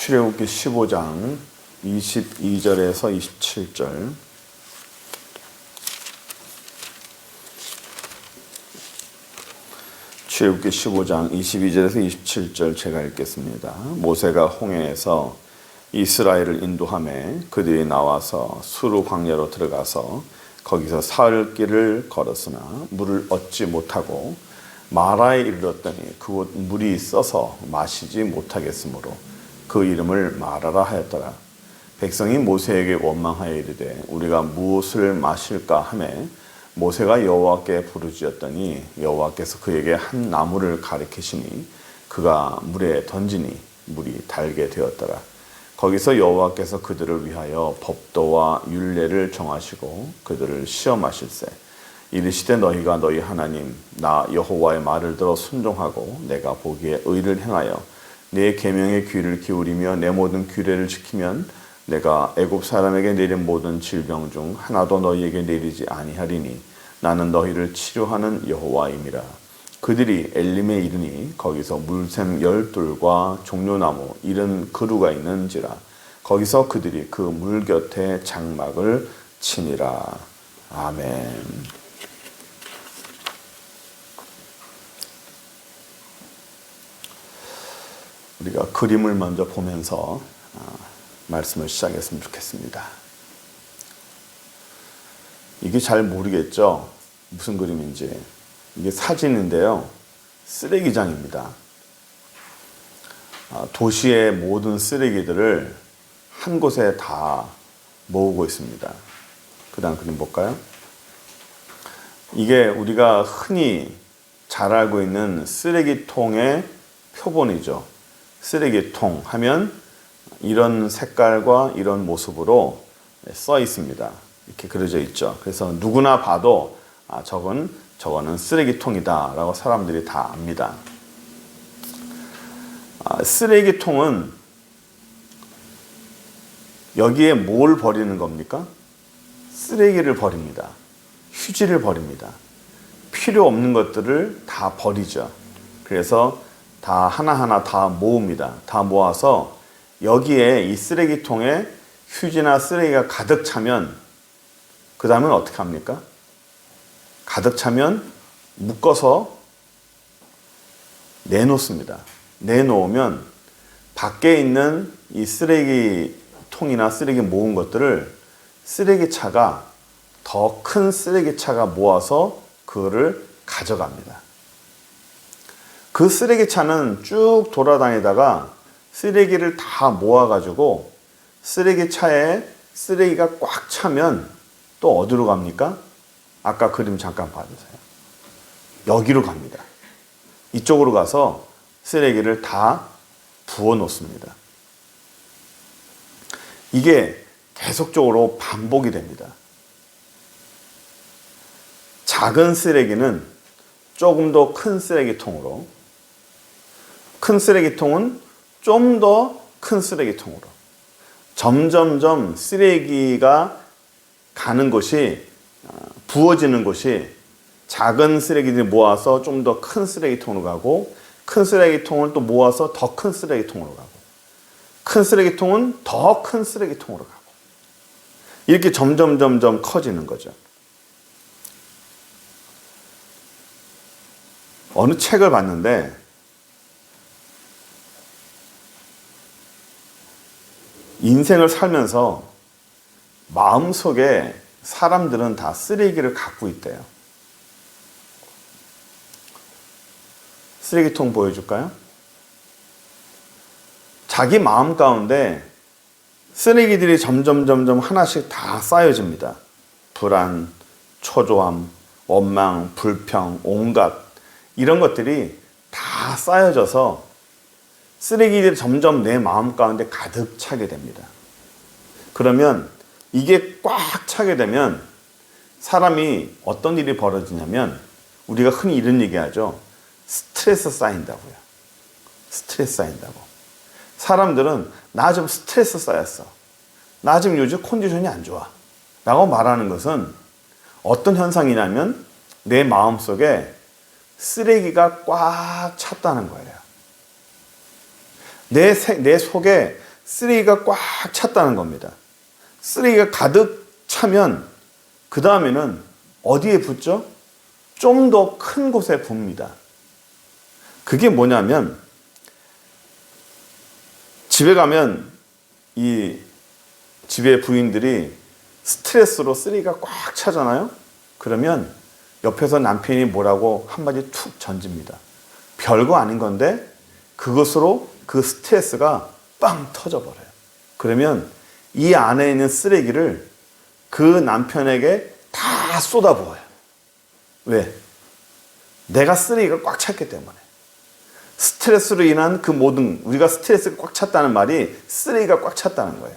출애굽기 15장 22절에서 27절. 출애굽기 15장 22절에서 27절 제가 읽겠습니다. 모세가 홍해에서 이스라엘을 인도하매 그들이 나와서 수르 광야로 들어가서 거기서 사흘 길을 걸었으나 물을 얻지 못하고 마라에 이르렀더니 그곳 물이 써서 마시지 못하겠으므로 그 이름을 마라라 하였더라. 백성이 모세에게 원망하여 이르되 우리가 무엇을 마실까 하매 모세가 여호와께 부르짖었더니 여호와께서 그에게 한 나무를 가리키시니 그가 물에 던지니 물이 달게 되었더라. 거기서 여호와께서 그들을 위하여 법도와 율례를 정하시고 그들을 시험하실세 이르시되 너희가 너희 하나님 나 여호와의 말을 들어 순종하고 내가 보기에 의를 행하여 내 계명에 귀를 기울이며 내 모든 규례를 지키면 내가 애굽 사람에게 내린 모든 질병 중 하나도 너희에게 내리지 아니하리니 나는 너희를 치료하는 여호와임이라. 그들이 엘림에 이르니 거기서 물샘 12돌과 종려나무 70그루가 있는지라. 거기서 그들이 그 물 곁에 장막을 치니라. 아멘. 우리가 그림을 먼저 보면서 말씀을 시작했으면 좋겠습니다. 이게 잘 모르겠죠? 무슨 그림인지. 이게 사진인데요. 쓰레기장입니다. 도시의 모든 쓰레기들을 한 곳에 다 모으고 있습니다. 그 다음 그림 볼까요? 이게 우리가 흔히 잘 알고 있는 쓰레기통의 표본이죠. 쓰레기통 하면 이런 색깔과 이런 모습으로 써 있습니다. 이렇게 그려져 있죠. 그래서 누구나 봐도 저거는 쓰레기통이다 라고 사람들이 다 압니다. 쓰레기통은 여기에 뭘 버리는 겁니까? 쓰레기를 버립니다. 휴지를 버립니다. 필요 없는 것들을 다 버리죠. 그래서 다 하나하나 다 모읍니다. 다 모아서 여기에 이 쓰레기통에 휴지나 쓰레기가 가득 차면 그 다음은 어떻게 합니까? 가득 차면 묶어서 내놓습니다. 내놓으면 밖에 있는 이 쓰레기통이나 쓰레기 모은 것들을 쓰레기차가 더 큰 쓰레기차가 모아서 그거를 가져갑니다. 그 쓰레기차는 쭉 돌아다니다가 쓰레기를 다 모아가지고 쓰레기차에 쓰레기가 꽉 차면 또 어디로 갑니까? 아까 그림 잠깐 봐주세요. 여기로 갑니다. 이쪽으로 가서 쓰레기를 다 부어 놓습니다. 이게 계속적으로 반복이 됩니다. 작은 쓰레기는 조금 더 큰 쓰레기통으로, 큰 쓰레기통은 좀 더 큰 쓰레기통으로, 점점점 쓰레기가 가는 곳이, 부어지는 곳이 작은 쓰레기들이 모아서 좀 더 큰 쓰레기통으로 가고, 큰 쓰레기통을 또 모아서 더 큰 쓰레기통으로 가고, 큰 쓰레기통은 더 큰 쓰레기통으로 가고, 이렇게 점점 커지는 거죠. 어느 책을 봤는데 인생을 살면서 마음속에 사람들은 다 쓰레기를 갖고 있대요. 쓰레기통 보여줄까요? 자기 마음 가운데 쓰레기들이 점점 하나씩 다 쌓여집니다. 불안, 초조함, 원망, 불평, 온갖 이런 것들이 다 쌓여져서 쓰레기들이 점점 내 마음 가운데 가득 차게 됩니다. 그러면 이게 꽉 차게 되면 사람이 어떤 일이 벌어지냐면 우리가 흔히 이런 얘기하죠. 스트레스 쌓인다고요. 스트레스 쌓인다고. 사람들은 나 좀 스트레스 쌓였어. 나 지금 요즘 컨디션이 안 좋아. 라고 말하는 것은 어떤 현상이냐면 내 마음속에 쓰레기가 꽉 찼다는 거예요. 내 속에 쓰레기가 꽉 찼다는 겁니다. 쓰레기가 가득 차면 그 다음에는 어디에 붓죠? 좀 더 큰 곳에 붓니다. 그게 뭐냐면 집에 가면 이 집의 부인들이 스트레스로 쓰레기가 꽉 차잖아요. 그러면 옆에서 남편이 뭐라고 한마디 툭 던집니다. 별거 아닌 건데 그것으로 그 스트레스가 빵 터져버려요. 그러면 이 안에 있는 쓰레기를 그 남편에게 다 쏟아부어요. 왜? 내가 쓰레기가 꽉 찼기 때문에. 스트레스로 인한 그 모든, 우리가 스트레스가 꽉 찼다는 말이 쓰레기가 꽉 찼다는 거예요.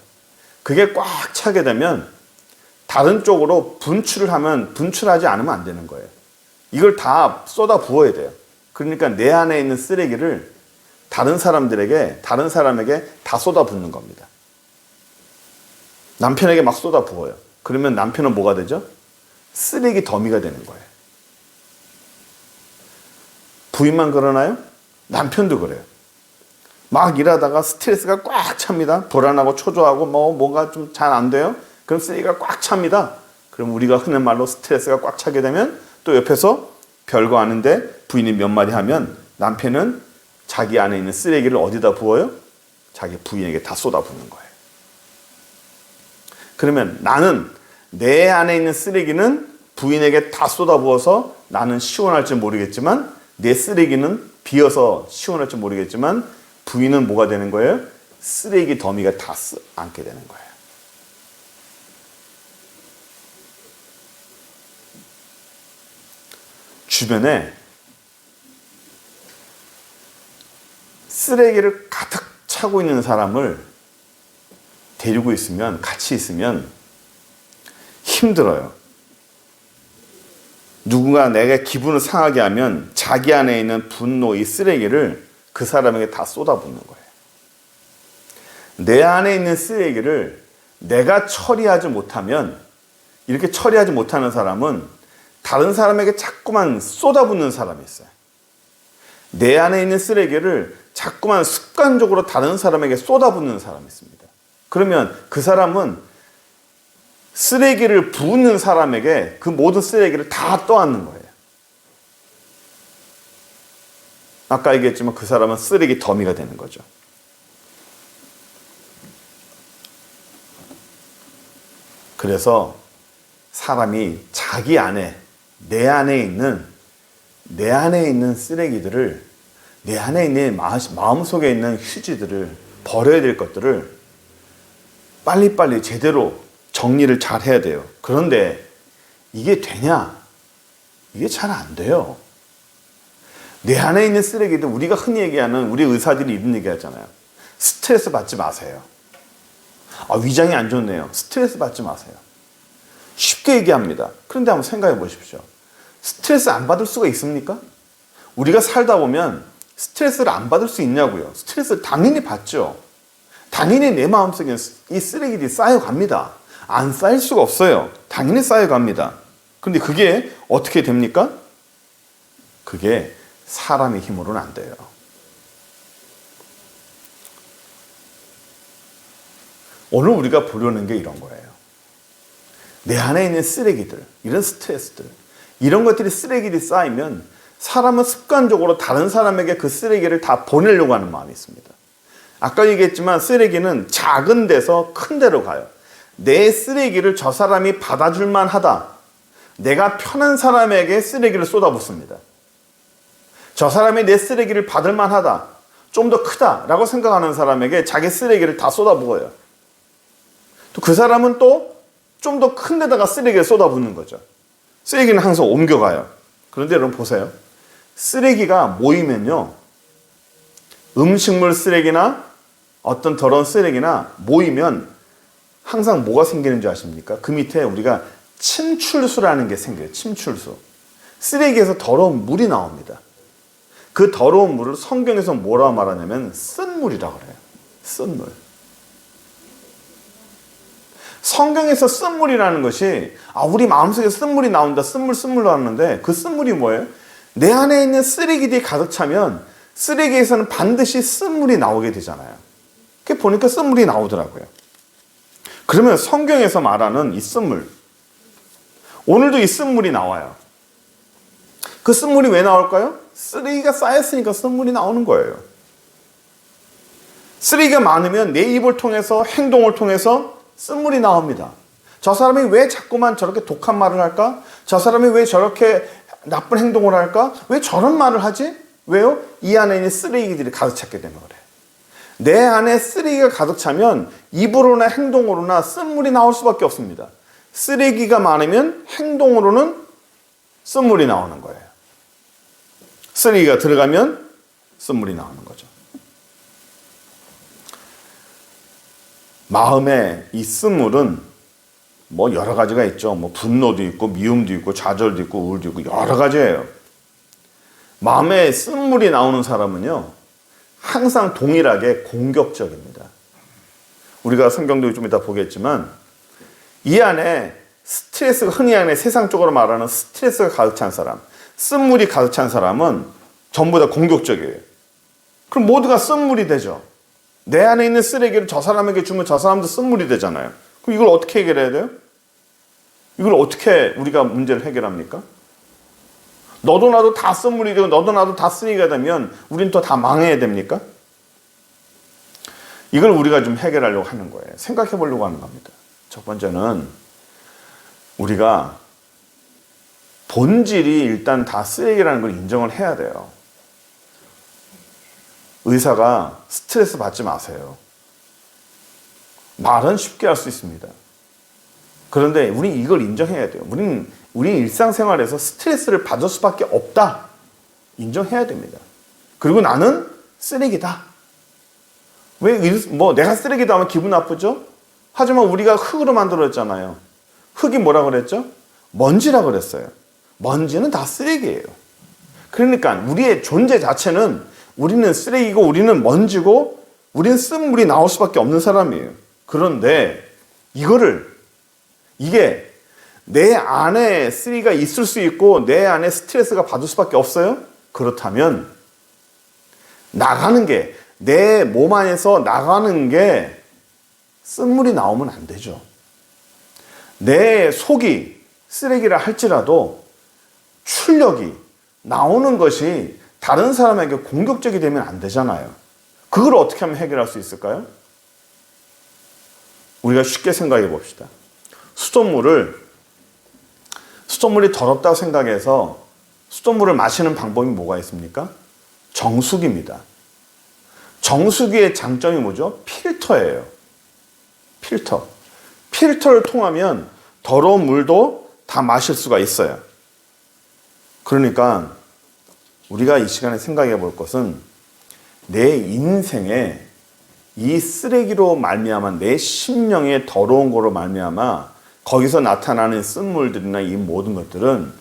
그게 꽉 차게 되면 다른 쪽으로 분출하지 않으면 안 되는 거예요. 이걸 다 쏟아 부어야 돼요. 그러니까 내 안에 있는 쓰레기를 다른 사람에게 다 쏟아 붓는 겁니다. 남편에게 막 쏟아 부어요. 그러면 남편은 뭐가 되죠? 쓰레기 더미가 되는 거예요. 부인만 그러나요? 남편도 그래요. 막 일하다가 스트레스가 꽉 찹니다. 불안하고 초조하고 뭔가 좀 잘 안 돼요. 그럼 쓰레기가 꽉 찹니다. 그럼 우리가 흔한 말로 스트레스가 꽉 차게 되면 또 옆에서 별거 아닌데 부인이 몇 마디 하면 남편은 자기 안에 있는 쓰레기를 어디다 부어요? 자기 부인에게 다 쏟아붓는 거예요. 그러면 나는 내 안에 있는 쓰레기는 부인에게 다 쏟아부어서 나는 시원할지 모르겠지만 내 쓰레기는 비어서 시원할지 모르겠지만 부인은 뭐가 되는 거예요? 쓰레기 더미가 다 안게 되는 거예요. 주변에 쓰레기를 가득 차고 있는 사람을 데리고 있으면, 같이 있으면 힘들어요. 누군가 내가 기분을 상하게 하면 자기 안에 있는 분노, 이 쓰레기를 그 사람에게 다 쏟아붓는 거예요. 내 안에 있는 쓰레기를 내가 처리하지 못하면, 이렇게 처리하지 못하는 사람은 다른 사람에게 자꾸만 쏟아붓는 사람이 있어요. 내 안에 있는 쓰레기를 자꾸만 습관적으로 다른 사람에게 쏟아붓는 사람이 있습니다. 그러면 그 사람은 쓰레기를 부는 사람에게 그 모든 쓰레기를 다 떠안는 거예요. 아까 얘기했지만 그 사람은 쓰레기 더미가 되는 거죠. 그래서 사람이 자기 안에, 내 안에 있는 쓰레기들을, 내 안에 있는 마음속에 있는 휴지들을, 버려야 될 것들을 빨리빨리 제대로 정리를 잘 해야 돼요. 그런데 이게 되냐? 이게 잘 안 돼요. 내 안에 있는 쓰레기들, 우리가 흔히 얘기하는, 우리 의사들이 이런 얘기 하잖아요. 스트레스 받지 마세요. 위장이 안 좋네요. 스트레스 받지 마세요. 쉽게 얘기합니다. 그런데 한번 생각해 보십시오. 스트레스 안 받을 수가 있습니까? 우리가 살다 보면 스트레스를 안 받을 수 있냐고요. 스트레스를 당연히 받죠. 당연히 내 마음속에 이 쓰레기들이 쌓여갑니다. 안 쌓일 수가 없어요. 당연히 쌓여갑니다. 그런데 그게 어떻게 됩니까? 그게 사람의 힘으로는 안 돼요. 오늘 우리가 보려는 게 이런 거예요. 내 안에 있는 쓰레기들, 이런 스트레스들, 이런 것들이 쓰레기들이 쌓이면 사람은 습관적으로 다른 사람에게 그 쓰레기를 다 보내려고 하는 마음이 있습니다. 아까 얘기했지만 쓰레기는 작은 데서 큰 데로 가요. 내 쓰레기를 저 사람이 받아줄만 하다. 내가 편한 사람에게 쓰레기를 쏟아붓습니다. 저 사람이 내 쓰레기를 받을만 하다. 좀 더 크다라고 생각하는 사람에게 자기 쓰레기를 다 쏟아부어요. 또 그 사람은 또 좀 더 큰 데다가 쓰레기를 쏟아붓는 거죠. 쓰레기는 항상 옮겨가요. 그런데 여러분 보세요. 쓰레기가 모이면요. 음식물 쓰레기나 어떤 더러운 쓰레기나 모이면 항상 뭐가 생기는 줄 아십니까? 그 밑에 우리가 침출수라는 게 생겨요. 침출수. 쓰레기에서 더러운 물이 나옵니다. 그 더러운 물을 성경에서 뭐라고 말하냐면 쓴물이라고 그래요. 쓴물. 성경에서 쓴물이라는 것이 우리 마음속에 쓴물이 나온다. 쓴물로 하는데 그 쓴물이 뭐예요? 내 안에 있는 쓰레기들이 가득 차면 쓰레기에서는 반드시 쓴물이 나오게 되잖아요. 그게 보니까 쓴물이 나오더라고요. 그러면 성경에서 말하는 이 쓴물, 오늘도 이 쓴물이 나와요. 그 쓴물이 왜 나올까요? 쓰레기가 쌓였으니까 쓴물이 나오는 거예요. 쓰레기가 많으면 내 입을 통해서, 행동을 통해서 쓴물이 나옵니다. 저 사람이 왜 자꾸만 저렇게 독한 말을 할까? 저 사람이 왜 저렇게 나쁜 행동을 할까? 왜 저런 말을 하지? 왜요? 이 안에 있는 쓰레기들이 가득 찼기 때문에 그래. 내 안에 쓰레기가 가득 차면 입으로나 행동으로나 쓴물이 나올 수밖에 없습니다. 쓰레기가 많으면 행동으로는 쓴물이 나오는 거예요. 쓰레기가 들어가면 쓴물이 나오는 거죠. 마음에 이 쓴물은 뭐 여러 가지가 있죠. 뭐 분노도 있고 미움도 있고 좌절도 있고 우울도 있고 여러 가지예요. 마음에 쓴물이 나오는 사람은요, 항상 동일하게 공격적입니다. 우리가 성경도 좀 이따 보겠지만 이 안에 스트레스가, 흔히 안에 세상적으로 말하는 스트레스가 가득 찬 사람, 쓴물이 가득 찬 사람은 전부 다 공격적이에요. 그럼 모두가 쓴물이 되죠. 내 안에 있는 쓰레기를 저 사람에게 주면 저 사람도 쓴물이 되잖아요. 그럼 이걸 어떻게 해결해야 돼요? 이걸 어떻게 우리가 문제를 해결합니까? 너도 나도 다 쓴물이 되고 너도 나도 다 쓰레기가 되면 우린 또 다 망해야 됩니까? 이걸 우리가 좀 해결하려고 하는 거예요. 생각해 보려고 하는 겁니다. 첫 번째는 우리가 본질이 일단 다 쓰레기라는 걸 인정을 해야 돼요. 의사가 스트레스 받지 마세요. 말은 쉽게 할 수 있습니다. 그런데 우리 이걸 인정해야 돼요. 우리 일상생활에서 스트레스를 받을 수밖에 없다. 인정해야 됩니다. 그리고 나는 쓰레기다. 내가 쓰레기다 하면 기분 나쁘죠? 하지만 우리가 흙으로 만들었잖아요. 흙이 뭐라 그랬죠? 먼지라 그랬어요. 먼지는 다 쓰레기예요. 그러니까 우리의 존재 자체는 우리는 쓰레기고 우리는 먼지고 우리는 쓴물이 나올 수밖에 없는 사람이에요. 그런데 이게 내 안에 쓰레기가 있을 수 있고 내 안에 스트레스가 받을 수밖에 없어요? 그렇다면 나가는 게, 내 몸 안에서 나가는 게 쓴물이 나오면 안 되죠. 내 속이 쓰레기라 할지라도 출력이 나오는 것이 다른 사람에게 공격적이 되면 안 되잖아요. 그걸 어떻게 하면 해결할 수 있을까요? 우리가 쉽게 생각해 봅시다. 수돗물이 더럽다고 생각해서 수돗물을 마시는 방법이 뭐가 있습니까? 정수기입니다. 정수기의 장점이 뭐죠? 필터예요. 필터를 통하면 더러운 물도 다 마실 수가 있어요. 그러니까 우리가 이 시간에 생각해 볼 것은 내 인생에 이 쓰레기로 말미암아 내 심령의 더러운 거로 말미암아 거기서 나타나는 쓴물들이나 이 모든 것들은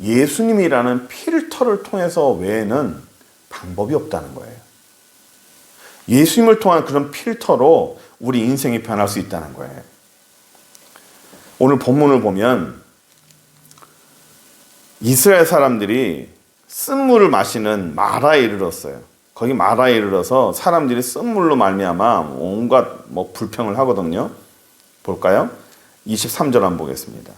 예수님이라는 필터를 통해서 외에는 방법이 없다는 거예요. 예수님을 통한 그런 필터로 우리 인생이 변할 수 있다는 거예요. 오늘 본문을 보면 이스라엘 사람들이 쓴물을 마시는 마라에 이르렀어요. 거기 마라에 이르러서 사람들이 쓴물로 말미암아 온갖 불평을 하거든요. 볼까요? 23절 한번 보겠습니다.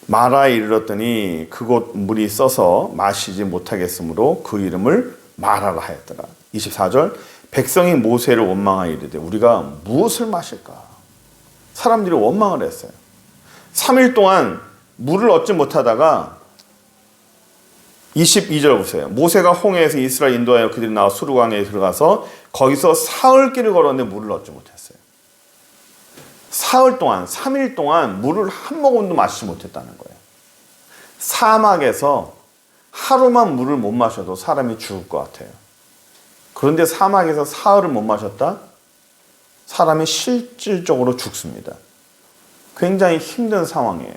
마라에 이르렀더니 그곳 물이 써서 마시지 못하겠으므로 그 이름을 마라라 하였더라. 24절, 백성이 모세를 원망하여 이르되 우리가 무엇을 마실까? 사람들이 원망을 했어요. 3일 동안 물을 얻지 못하다가 22절 보세요. 모세가 홍해에서 이스라엘 인도하여 그들이 나와 수르강에 들어가서 거기서 사흘 길을 걸었는데 물을 얻지 못했어요. 사흘 동안, 3일 동안 물을 한 모금도 마시지 못했다는 거예요. 사막에서 하루만 물을 못 마셔도 사람이 죽을 것 같아요. 그런데 사막에서 사흘을 못 마셨다? 사람이 실질적으로 죽습니다. 굉장히 힘든 상황이에요.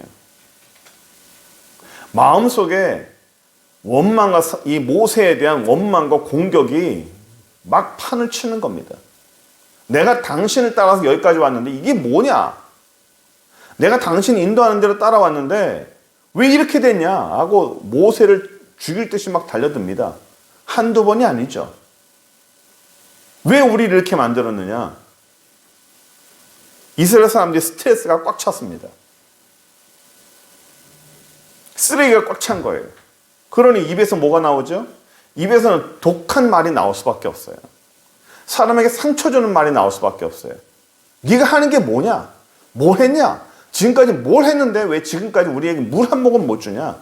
마음속에 원망과 이 모세에 대한 원망과 공격이 막 판을 치는 겁니다. 내가 당신을 따라서 여기까지 왔는데 이게 뭐냐? 내가 당신 인도하는 대로 따라왔는데 왜 이렇게 됐냐? 하고 모세를 죽일 듯이 막 달려듭니다. 한두 번이 아니죠. 왜 우리를 이렇게 만들었느냐? 이스라엘 사람들이 스트레스가 꽉 찼습니다. 쓰레기가 꽉 찬 거예요. 그러니 입에서 뭐가 나오죠? 입에서는 독한 말이 나올 수밖에 없어요. 사람에게 상처 주는 말이 나올 수밖에 없어요. 네가 하는 게 뭐냐? 뭐 했냐? 지금까지 뭘 했는데 왜 지금까지 우리에게 물 한 모금 못 주냐?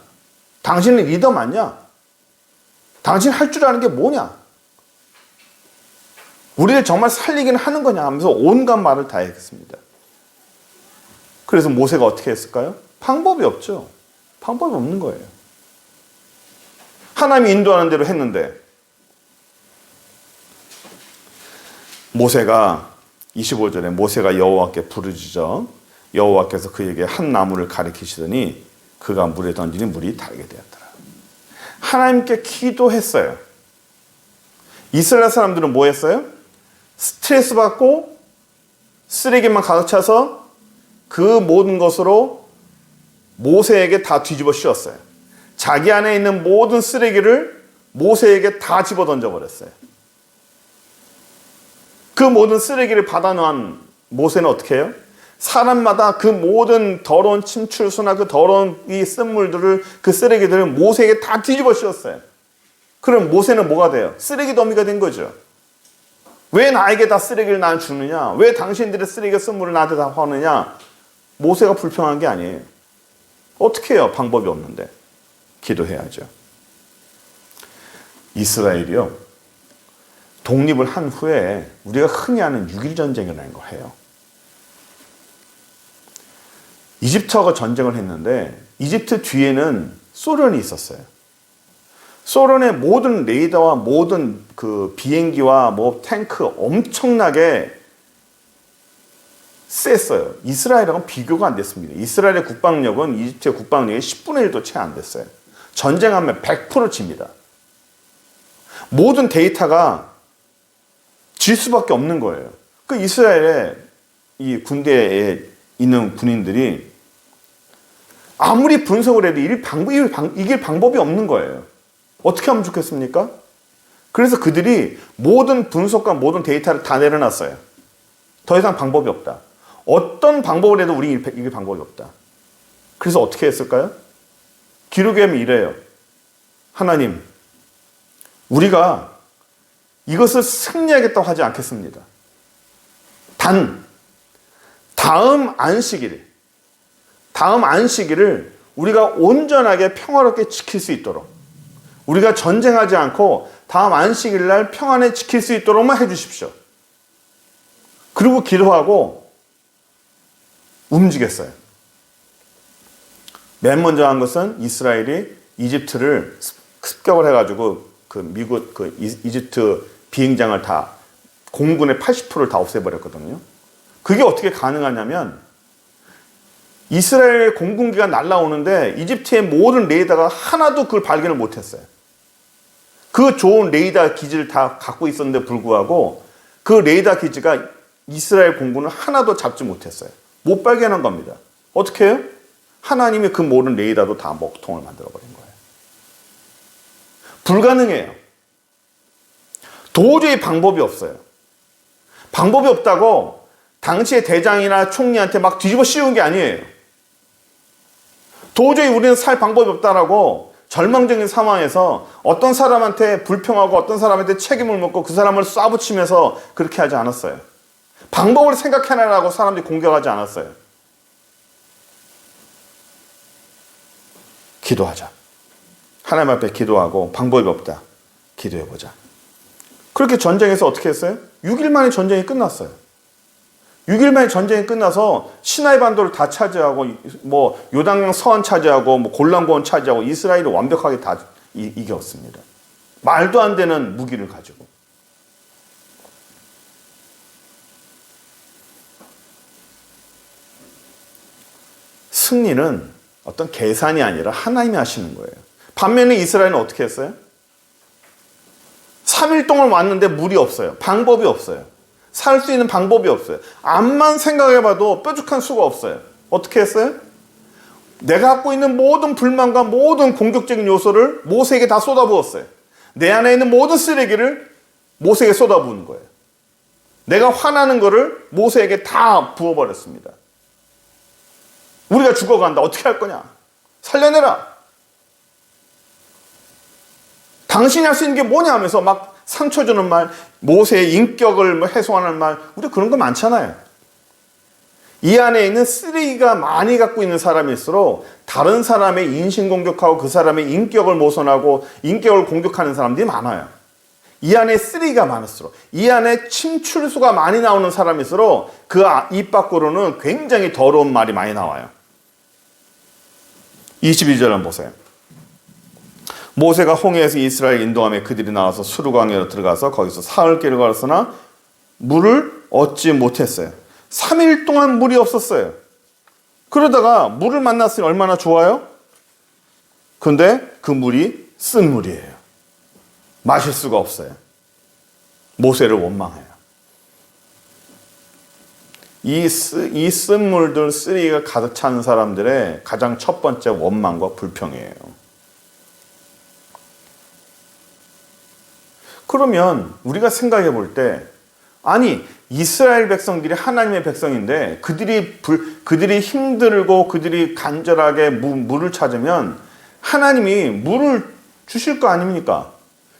당신은 리더 맞냐? 당신 할 줄 아는 게 뭐냐? 우리를 정말 살리기는 하는 거냐 하면서 온갖 말을 다 했습니다. 그래서 모세가 어떻게 했을까요? 방법이 없죠. 방법이 없는 거예요. 하나님이 인도하는 대로 했는데 모세가 25절에 모세가 여호와께 부르짖어 여호와께서 그에게 한 나무를 가리키시더니 그가 물에 던지니 물이 다르게 되었더라. 하나님께 기도했어요. 이스라엘 사람들은 뭐 했어요? 스트레스 받고 쓰레기만 가득 차서 그 모든 것으로 모세에게 다 뒤집어 씌웠어요. 자기 안에 있는 모든 쓰레기를 모세에게 다 집어 던져버렸어요. 그 모든 쓰레기를 받아놓은 모세는 어떻게 해요? 사람마다 그 모든 더러운 침출수나 그 더러운 이 쓴물들을 그 쓰레기들을 모세에게 다 뒤집어 씌웠어요. 그럼 모세는 뭐가 돼요? 쓰레기 더미가 된 거죠. 왜 나에게 다 쓰레기를 난 주느냐? 왜 당신들의 쓰레기 쓴물을 나한테 다 하느냐? 모세가 불평한 게 아니에요. 어떻게 해요? 방법이 없는데. 기도해야죠. 이스라엘이요. 독립을 한 후에 우리가 흔히 아는 6.1 전쟁이라는 걸 해요. 이집트하고 전쟁을 했는데 이집트 뒤에는 소련이 있었어요. 소련의 모든 레이더와 모든 그 비행기와 뭐 탱크 엄청나게 셌어요. 이스라엘하고는 비교가 안 됐습니다. 이스라엘의 국방력은 이집트의 국방력의 10분의 1도 채 안 됐어요. 전쟁하면 100% 집니다. 모든 데이터가 질 수밖에 없는 거예요. 그 이스라엘의 이 군대에 있는 군인들이 아무리 분석을 해도 이길 방법이 없는 거예요. 어떻게 하면 좋겠습니까? 그래서 그들이 모든 분석과 모든 데이터를 다 내려놨어요. 더 이상 방법이 없다. 어떤 방법을 해도 우리 이길 방법이 없다. 그래서 어떻게 했을까요? 기록에 하면 이래요. 하나님, 우리가 이것을 승리하겠다고 하지 않겠습니다. 단, 다음 안식일을 우리가 온전하게 평화롭게 지킬 수 있도록 우리가 전쟁하지 않고 다음 안식일 날 평안에 지킬 수 있도록만 해주십시오. 그리고 기도하고 움직였어요. 맨 먼저 한 것은 이스라엘이 이집트를 습격을 해가지고 그 미국 그 이집트 비행장을 다 공군의 80%를 다 없애버렸거든요. 그게 어떻게 가능하냐면 이스라엘 공군기가 날아오는데 이집트의 모든 레이더가 하나도 그걸 발견을 못했어요. 그 좋은 레이더 기지를 다 갖고 있었는데 불구하고 그 레이더 기지가 이스라엘 공군을 하나도 잡지 못했어요. 못 발견한 겁니다. 어떻게 해요? 하나님이 그 모든 레이더도 다 먹통을 만들어버린 거예요. 불가능해요. 도저히 방법이 없어요. 방법이 없다고 당시의 대장이나 총리한테 막 뒤집어 씌운 게 아니에요. 도저히 우리는 살 방법이 없다라고 절망적인 상황에서 어떤 사람한테 불평하고 어떤 사람한테 책임을 묻고 그 사람을 쏴붙이면서 그렇게 하지 않았어요. 방법을 생각해내라고 사람들이 공격하지 않았어요. 기도하자. 하나님 앞에 기도하고 방법이 없다. 기도해보자. 그렇게 전쟁에서 어떻게 했어요? 6일 만에 전쟁이 끝났어요. 6일 만에 전쟁이 끝나서 시나이 반도를 다 차지하고 뭐 요단강 서안 차지하고 뭐 골란고원 차지하고 이스라엘이 완벽하게 다 이겼습니다. 말도 안 되는 무기를 가지고. 승리는 어떤 계산이 아니라 하나님이 하시는 거예요. 반면에 이스라엘은 어떻게 했어요? 3일 동안 왔는데 물이 없어요. 방법이 없어요. 살 수 있는 방법이 없어요. 암만 생각해봐도 뾰족한 수가 없어요. 어떻게 했어요? 내가 갖고 있는 모든 불만과 모든 공격적인 요소를 모세에게 다 쏟아부었어요. 내 안에 있는 모든 쓰레기를 모세에게 쏟아부은 거예요. 내가 화나는 거를 모세에게 다 부어버렸습니다. 우리가 죽어간다. 어떻게 할 거냐? 살려내라. 당신이 할 수 있는 게 뭐냐 하면서 막 상처 주는 말, 모세의 인격을 훼손하는 말, 우리 그런 거 많잖아요. 이 안에 있는 쓰레기가 많이 갖고 있는 사람일수록 다른 사람의 인신공격하고 그 사람의 인격을 모순하고 인격을 공격하는 사람들이 많아요. 이 안에 쓰레기가 많을수록, 이 안에 침출수가 많이 나오는 사람일수록 그 입 밖으로는 굉장히 더러운 말이 많이 나와요. 22절 한번 보세요. 모세가 홍해에서 이스라엘 인도하며 그들이 나와서 수르광야로 들어가서 거기서 사흘길을 걸었으나 물을 얻지 못했어요. 3일 동안 물이 없었어요. 그러다가 물을 만났으니 얼마나 좋아요? 근데 그 물이 쓴 물이에요. 마실 수가 없어요. 모세를 원망해요. 이 쓴 물들, 쓰레기가 가득 찬 사람들의 가장 첫 번째 원망과 불평이에요. 그러면 우리가 생각해 볼 때, 아니 이스라엘 백성들이 하나님의 백성인데 그들이 힘들고 그들이 간절하게 물을 찾으면 하나님이 물을 주실 거 아닙니까?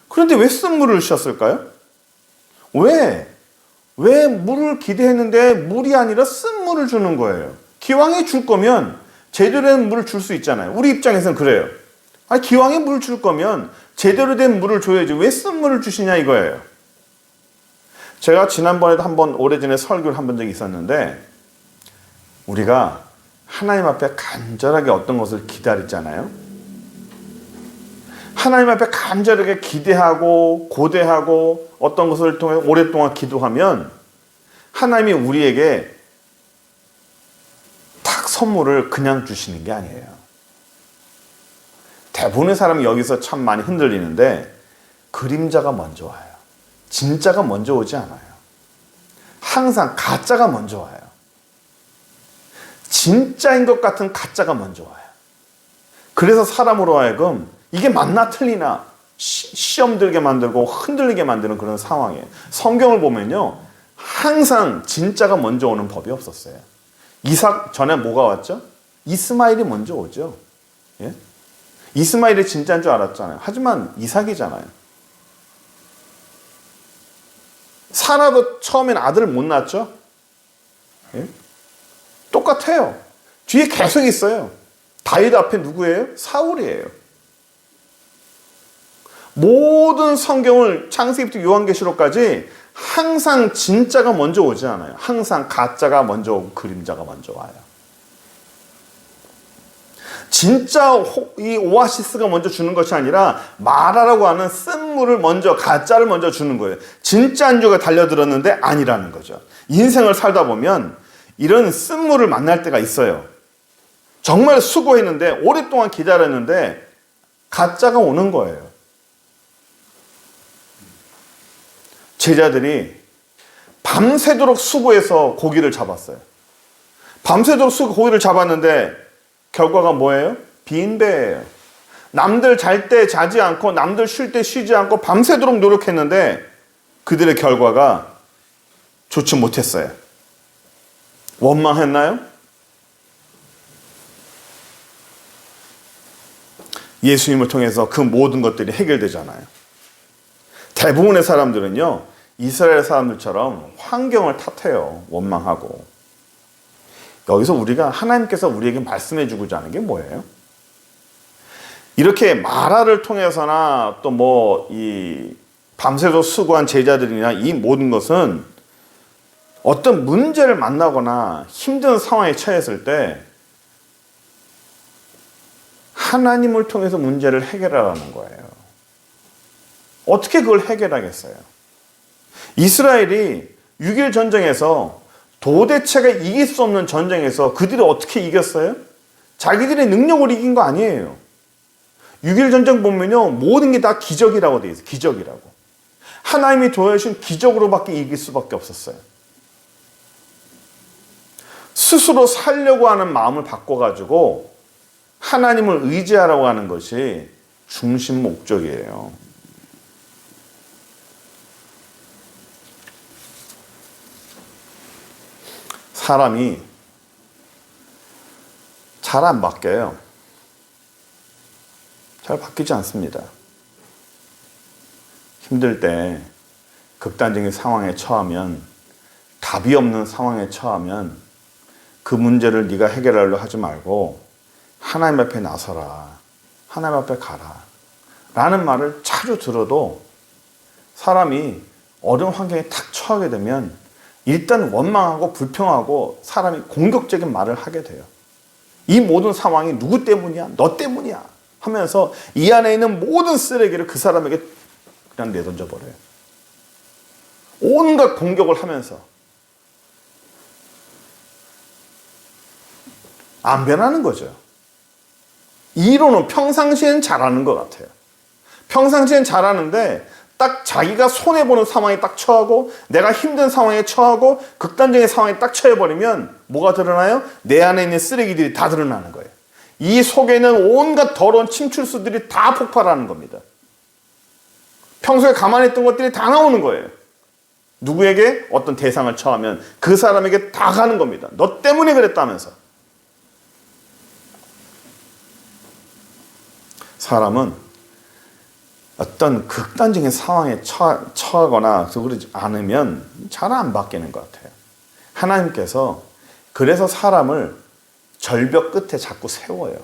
그런데 왜 쓴 물을 주셨을까요? 왜 물을 기대했는데 물이 아니라 쓴 물을 주는 거예요? 기왕에 줄 거면 제대로 된 물을 줄 수 있잖아요. 우리 입장에서는 그래요. 아니 기왕에 물을 줄 거면 제대로 된 물을 줘야지 왜 쓴 물을 주시냐 이거예요. 제가 지난번에도 한번 오래전에 설교를 한 번 적이 있었는데, 우리가 하나님 앞에 간절하게 어떤 것을 기다리잖아요. 하나님 앞에 간절하게 기대하고 고대하고 어떤 것을 통해 오랫동안 기도하면 하나님이 우리에게 딱 선물을 그냥 주시는 게 아니에요. 대부분의 사람이 여기서 참 많이 흔들리는데 그림자가 먼저 와요. 진짜가 먼저 오지 않아요. 항상 가짜가 먼저 와요. 진짜인 것 같은 가짜가 먼저 와요. 그래서 사람으로 하여금 이게 맞나 틀리나 시험 들게 만들고 흔들리게 만드는 그런 상황이에요. 성경을 보면요, 항상 진짜가 먼저 오는 법이 없었어요. 이삭 전에 뭐가 왔죠? 이스마엘이 먼저 오죠. 예? 이스마엘이 진짜인 줄 알았잖아요. 하지만 이삭이잖아요. 사라도 처음엔 아들을 못 낳았죠? 예? 똑같아요. 뒤에 계속 있어요. 다윗 앞에 누구예요? 사울이에요. 모든 성경을 창세기부터 요한계시록까지 항상 진짜가 먼저 오지 않아요. 항상 가짜가 먼저 오고 그림자가 먼저 와요. 진짜 이 오아시스가 먼저 주는 것이 아니라 마라라고 하는 쓴물을 먼저, 가짜를 먼저 주는 거예요. 진짜 안주가 달려들었는데 아니라는 거죠. 인생을 살다 보면 이런 쓴물을 만날 때가 있어요. 정말 수고했는데 오랫동안 기다렸는데 가짜가 오는 거예요. 제자들이 밤새도록 수고해서 고기를 잡았어요. 밤새도록 고기를 잡았는데 결과가 뭐예요? 빈 배예요. 남들 잘 때 자지 않고 남들 쉴 때 쉬지 않고 밤새도록 노력했는데 그들의 결과가 좋지 못했어요. 원망했나요? 예수님을 통해서 그 모든 것들이 해결되잖아요. 대부분의 사람들은요, 이스라엘 사람들처럼 환경을 탓해요. 원망하고. 여기서 우리가 하나님께서 우리에게 말씀해 주고자 하는 게 뭐예요? 이렇게 마라를 통해서나 또 이 밤새도록 수고한 제자들이나 이 모든 것은 어떤 문제를 만나거나 힘든 상황에 처했을 때 하나님을 통해서 문제를 해결하라는 거예요. 어떻게 그걸 해결하겠어요? 이스라엘이 6.1 전쟁에서 도대체가 이길 수 없는 전쟁에서 그들이 어떻게 이겼어요? 자기들의 능력으로 이긴 거 아니에요. 6.1 전쟁 보면요, 모든 게 다 기적이라고 되어 있어요. 기적이라고. 하나님이 도와주신 기적으로밖에 이길 수밖에 없었어요. 스스로 살려고 하는 마음을 바꿔가지고 하나님을 의지하라고 하는 것이 중심 목적이에요. 사람이 잘 안 바뀌어요. 잘 바뀌지 않습니다. 힘들 때 극단적인 상황에 처하면, 답이 없는 상황에 처하면 그 문제를 네가 해결하려 하지 말고 하나님 앞에 나서라, 하나님 앞에 가라 라는 말을 자주 들어도 사람이 어려운 환경에 탁 처하게 되면 일단 원망하고 불평하고 사람이 공격적인 말을 하게 돼요. 이 모든 상황이 누구 때문이야? 너 때문이야 하면서 이 안에 있는 모든 쓰레기를 그 사람에게 그냥 내던져 버려요. 온갖 공격을 하면서 안 변하는 거죠. 이론은 평상시엔 잘하는 것 같아요. 평상시엔 잘하는데 딱 자기가 손해보는 상황에 딱 처하고 내가 힘든 상황에 처하고 극단적인 상황에 딱 처해버리면 뭐가 드러나요? 내 안에 있는 쓰레기들이 다 드러나는 거예요. 이 속에는 온갖 더러운 침출수들이 다 폭발하는 겁니다. 평소에 가만히 있던 것들이 다 나오는 거예요. 누구에게 어떤 대상을 처하면 그 사람에게 다 가는 겁니다. 너 때문에 그랬다면서. 사람은 어떤 극단적인 상황에 처하거나 그러지 않으면 잘 안 바뀌는 것 같아요. 하나님께서 그래서 사람을 절벽 끝에 자꾸 세워요.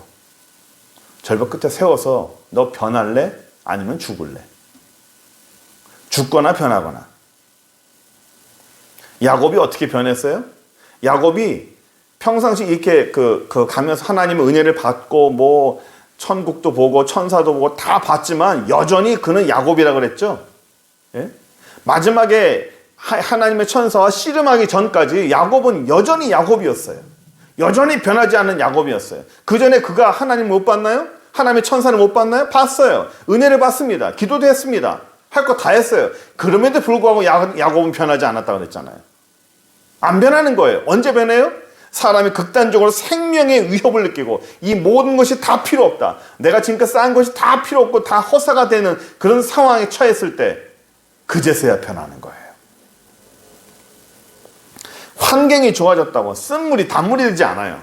절벽 끝에 세워서 너 변할래? 아니면 죽을래? 죽거나 변하거나. 야곱이 어떻게 변했어요? 야곱이 평상시 이렇게 가면서 하나님의 은혜를 받고 뭐 천국도 보고 천사도 보고 다 봤지만 여전히 그는 야곱이라고 그랬죠. 예? 마지막에 하나님의 천사와 씨름하기 전까지 야곱은 여전히 야곱이었어요. 여전히 변하지 않는 야곱이었어요. 그 전에 그가 하나님 못 봤나요? 하나님의 천사를 못 봤나요? 봤어요. 은혜를 받습니다. 기도도 했습니다. 할 거 다 했어요. 그럼에도 불구하고 야곱은 변하지 않았다고 그랬잖아요. 안 변하는 거예요. 언제 변해요? 사람이 극단적으로 생명의 위협을 느끼고 이 모든 것이 다 필요 없다. 내가 지금까지 쌓은 것이 다 필요 없고 다 허사가 되는 그런 상황에 처했을 때 그제서야 변하는 거예요. 환경이 좋아졌다고 쓴물이 단물이 되지 않아요.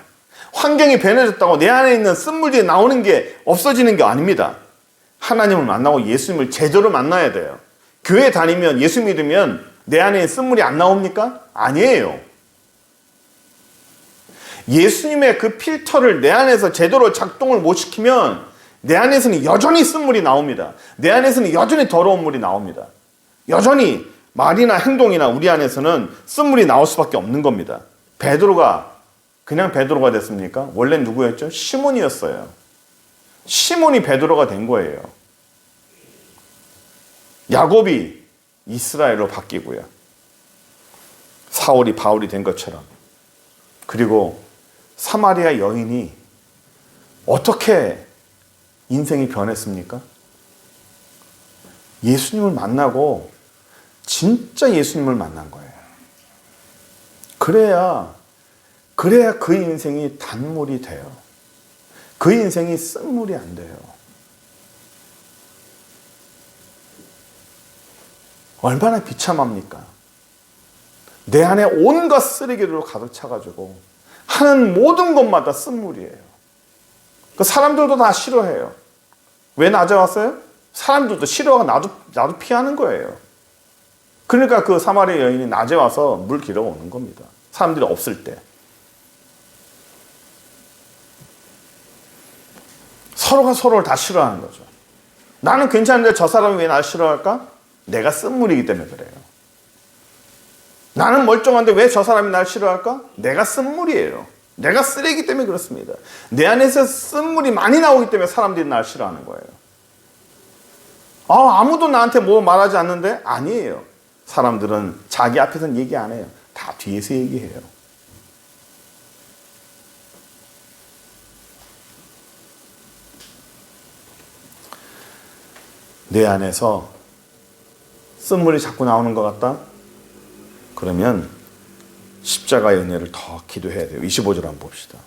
환경이 변해졌다고 내 안에 있는 쓴물이 나오는 게 없어지는 게 아닙니다. 하나님을 만나고 예수님을 제대로 만나야 돼요. 교회 다니면 예수 믿으면 내 안에 쓴물이 안 나옵니까? 아니에요. 예수님의 그 필터를 내 안에서 제대로 작동을 못 시키면 내 안에서는 여전히 쓴물이 나옵니다. 내 안에서는 여전히 더러운 물이 나옵니다. 여전히 말이나 행동이나 우리 안에서는 쓴물이 나올 수밖에 없는 겁니다. 베드로가 그냥 베드로가 됐습니까? 원래 누구였죠? 시몬이었어요. 시몬이 베드로가 된 거예요. 야곱이 이스라엘로 바뀌고요. 사울이 바울이 된 것처럼. 그리고 사마리아 여인이 어떻게 인생이 변했습니까? 예수님을 만나고 진짜 예수님을 만난 거예요. 그래야 그 인생이 단물이 돼요. 그 인생이 쓴물이 안 돼요. 얼마나 비참합니까? 내 안에 온갖 쓰레기로 가득 차가지고 하는 모든 것마다 쓴물이에요. 그 사람들도 다 싫어해요. 왜 낮에 왔어요? 사람들도 싫어하고 나도 피하는 거예요. 그러니까 그 사마리아 여인이 낮에 와서 물 길어 오는 겁니다. 사람들이 없을 때. 서로가 서로를 다 싫어하는 거죠. 나는 괜찮은데 저 사람이 왜 날 싫어할까? 내가 쓴물이기 때문에 그래요. 나는 멀쩡한데 왜 저 사람이 날 싫어할까? 내가 쓴물이에요. 내가 쓰레기 때문에 그렇습니다. 내 안에서 쓴물이 많이 나오기 때문에 사람들이 날 싫어하는 거예요. 아무도 나한테 뭐 말하지 않는데? 아니에요. 사람들은 자기 앞에서는 얘기 안 해요. 다 뒤에서 얘기해요. 내 안에서 쓴물이 자꾸 나오는 것 같다? 그러면 십자가의 은혜를 더 기도해야 돼요. 25절 한번 봅시다.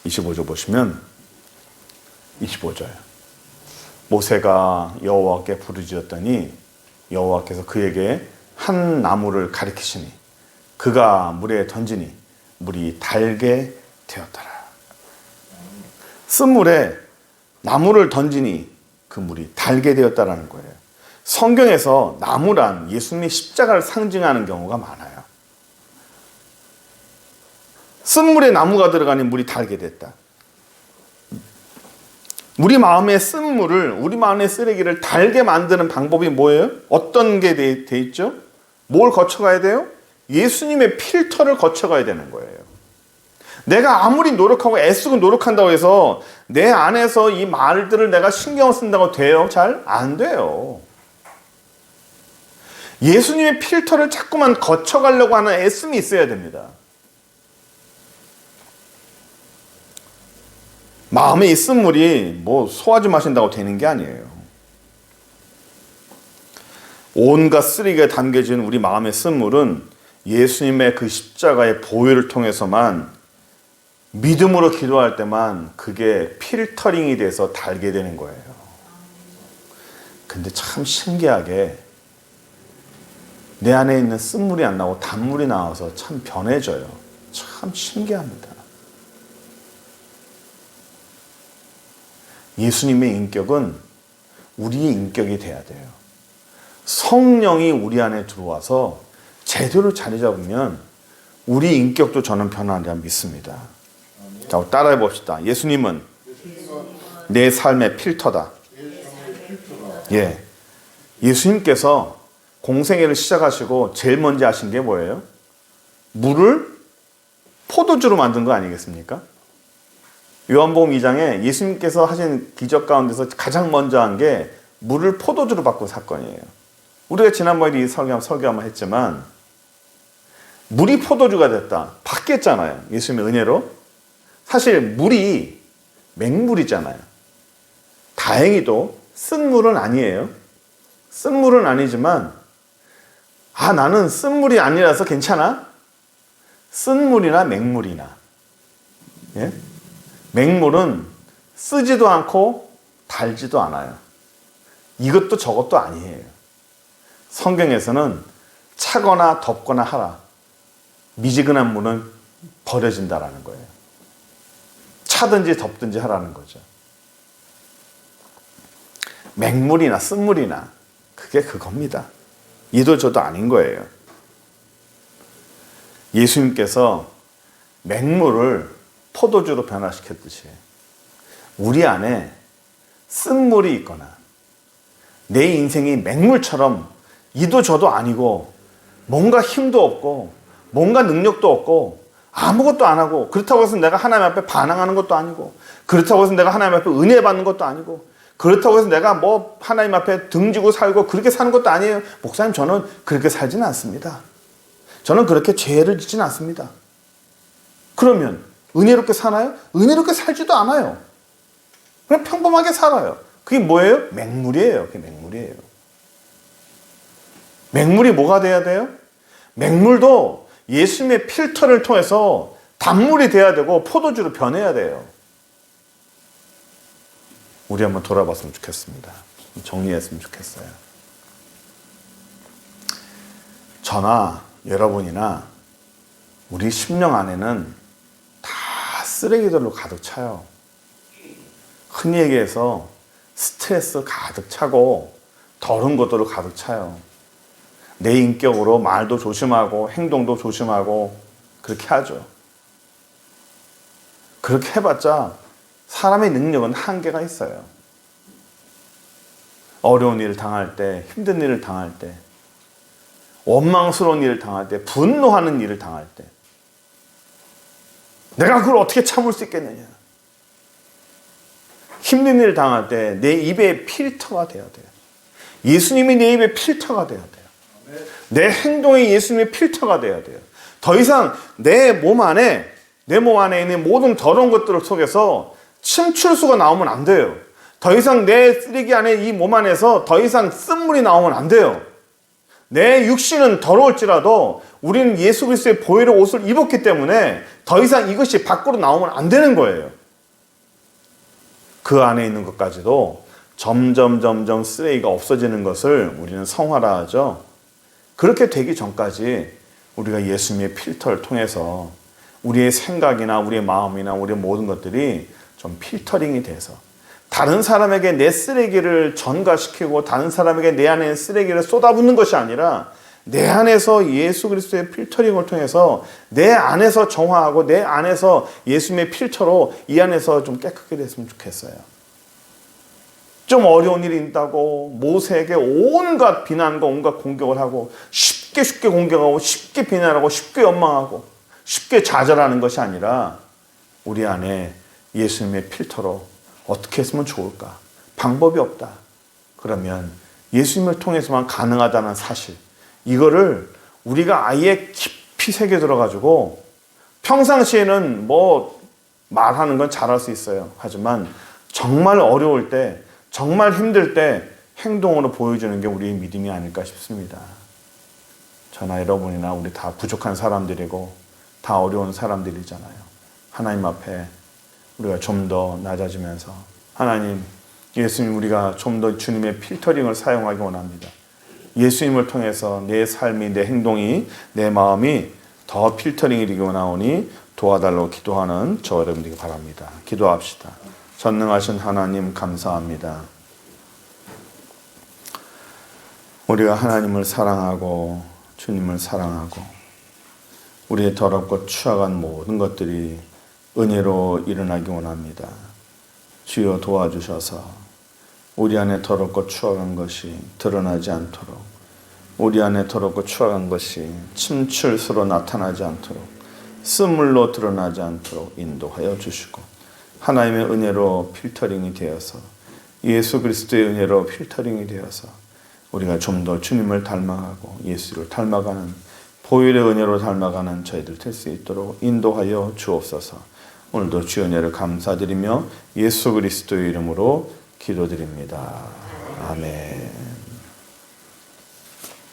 25절 보시면 25절. 모세가 여호와께 부르짖었더니 여호와께서 그에게 한 나무를 가리키시니 그가 물에 던지니 물이 달게 되었더라. 쓴물에 나무를 던지니 그 물이 달게 되었다라는 거예요. 성경에서 나무란 예수님의 십자가를 상징하는 경우가 많아요. 쓴물에 나무가 들어가니 물이 달게 됐다. 우리 마음의 쓴물을, 우리 마음의 쓰레기를 달게 만드는 방법이 뭐예요? 어떤 게 돼 있죠? 뭘 거쳐가야 돼요? 예수님의 필터를 거쳐가야 되는 거예요. 내가 아무리 노력하고 애쓰고 노력한다고 해서 내 안에서 이 말들을 내가 신경 쓴다고 돼요? 잘 안 돼요. 예수님의 필터를 자꾸만 거쳐가려고 하는 애씀이 있어야 됩니다. 마음에 이 쓴물이 뭐 소화지 마신다고 되는 게 아니에요. 온갖 쓰레기가 담겨진 우리 마음의 쓴물은 예수님의 그 십자가의 보혈을 통해서만, 믿음으로 기도할 때만 그게 필터링이 돼서 달게 되는 거예요. 근데 참 신기하게 내 안에 있는 쓴물이 안 나오고 단물이 나와서 참 변해져요. 참 신기합니다. 예수님의 인격은 우리의 인격이 돼야 돼요. 성령이 우리 안에 들어와서 제대로 자리 잡으면 우리 인격도 저는 변하리라 믿습니다. 자, 따라해 봅시다. 예수님은 내 삶의 필터다. 예, 예수님께서 공생애를 시작하시고 제일 먼저 하신 게 뭐예요? 물을 포도주로 만든 거 아니겠습니까? 요한복음 2장에 예수님께서 하신 기적 가운데서 가장 먼저 한 게 물을 포도주로 바꾼 사건이에요. 우리가 지난번에 이 설교 한번 했지만, 물이 포도주가 됐다. 바뀌었잖아요. 예수님의 은혜로. 사실 물이 맹물이잖아요. 다행히도 쓴 물은 아니에요. 쓴 물은 아니지만, 나는 쓴 물이 아니라서 괜찮아? 쓴 물이나 맹물이나. 예? 맹물은 쓰지도 않고 달지도 않아요. 이것도 저것도 아니에요. 성경에서는 차거나 덥거나 하라. 미지근한 물은 버려진다라는 거예요. 차든지 덥든지 하라는 거죠. 맹물이나 쓴물이나 그게 그겁니다. 이도 저도 아닌 거예요. 예수님께서 맹물을 포도주로 변화시켰듯이 우리 안에 쓴물이 있거나 내 인생이 맹물처럼 이도 저도 아니고 뭔가 힘도 없고 뭔가 능력도 없고 아무것도 안 하고, 그렇다고 해서 내가 하나님 앞에 반항하는 것도 아니고, 그렇다고 해서 내가 하나님 앞에 은혜 받는 것도 아니고, 그렇다고 해서 내가 뭐 하나님 앞에 등지고 살고 그렇게 사는 것도 아니에요. 목사님, 저는 그렇게 살지는 않습니다. 저는 그렇게 죄를 짓지는 않습니다. 그러면 은혜롭게 사나요? 은혜롭게 살지도 않아요. 그냥 평범하게 살아요. 그게 뭐예요? 맹물이에요. 그게 맹물이에요. 맹물이 뭐가 돼야 돼요? 맹물도 예수님의 필터를 통해서 단물이 돼야 되고 포도주로 변해야 돼요. 우리 한번 돌아봤으면 좋겠습니다. 정리했으면 좋겠어요. 저나 여러분이나 우리 심령 안에는 다 쓰레기들로 가득 차요. 흔히 얘기해서 스트레스 가득 차고 더러운 것들로 가득 차요. 내 인격으로 말도 조심하고 행동도 조심하고 그렇게 하죠. 그렇게 해봤자 사람의 능력은 한계가 있어요. 어려운 일을 당할 때, 힘든 일을 당할 때, 원망스러운 일을 당할 때, 분노하는 일을 당할 때 내가 그걸 어떻게 참을 수 있겠느냐. 힘든 일을 당할 때 내 입에 필터가 돼야 돼요. 예수님이 내 입에 필터가 돼야 돼요. 내 행동이 예수님의 필터가 돼야 돼요. 더 이상 내 몸 안에 있는 모든 더러운 것들을 속에서 침출수가 나오면 안 돼요. 더 이상 내 쓰레기 안에 이 몸 안에서 더 이상 쓴물이 나오면 안 돼요. 내 육신은 더러울지라도 우리는 예수 그리스도의 보혈의 옷을 입었기 때문에 더 이상 이것이 밖으로 나오면 안 되는 거예요. 그 안에 있는 것까지도 점점 쓰레기가 없어지는 것을 우리는 성화라 하죠. 그렇게 되기 전까지 우리가 예수님의 필터를 통해서 우리의 생각이나 우리의 마음이나 우리의 모든 것들이 좀 필터링이 돼서 다른 사람에게 내 쓰레기를 전가시키고 다른 사람에게 내 안에 쓰레기를 쏟아붓는 것이 아니라 내 안에서 예수 그리스도의 필터링을 통해서 내 안에서 정화하고 내 안에서 예수님의 필터로 이 안에서 좀 깨끗게 됐으면 좋겠어요. 좀 어려운 일이 있다고 모세에게 온갖 비난과 온갖 공격을 하고 쉽게 공격하고 쉽게 비난하고 쉽게 원망하고 쉽게 좌절하는 것이 아니라 우리 안에 예수님의 필터로 어떻게 했으면 좋을까? 방법이 없다. 그러면 예수님을 통해서만 가능하다는 사실, 이거를 우리가 아예 깊이 새겨 들어가지고 평상시에는 뭐 말하는 건 잘할 수 있어요. 하지만 정말 어려울 때, 정말 힘들 때 행동으로 보여주는 게 우리의 믿음이 아닐까 싶습니다. 저나 여러분이나 우리 다 부족한 사람들이고 다 어려운 사람들이잖아요. 하나님 앞에 우리가 좀 더 낮아지면서 하나님, 예수님, 우리가 좀 더 주님의 필터링을 사용하기 원합니다. 예수님을 통해서 내 삶이, 내 행동이, 내 마음이 더 필터링이 되기 원하오니 도와달라고 기도하는 저 여러분들에게 바랍니다. 기도합시다. 전능하신 하나님 감사합니다. 우리가 하나님을 사랑하고 주님을 사랑하고 우리의 더럽고 추악한 모든 것들이 은혜로 일어나기 원합니다. 주여 도와주셔서 우리 안에 더럽고 추악한 것이 드러나지 않도록, 우리 안에 더럽고 추악한 것이 침출스로 나타나지 않도록, 쓴물로 드러나지 않도록 인도하여 주시고, 하나님의 은혜로 필터링이 되어서, 예수 그리스도의 은혜로 필터링이 되어서 우리가 좀 더 주님을 닮아가고 예수를 닮아가는, 보혈의 은혜로 닮아가는 저희들 될 수 있도록 인도하여 주옵소서. 오늘도 주의 은혜를 감사드리며 예수 그리스도의 이름으로 기도드립니다. 아멘.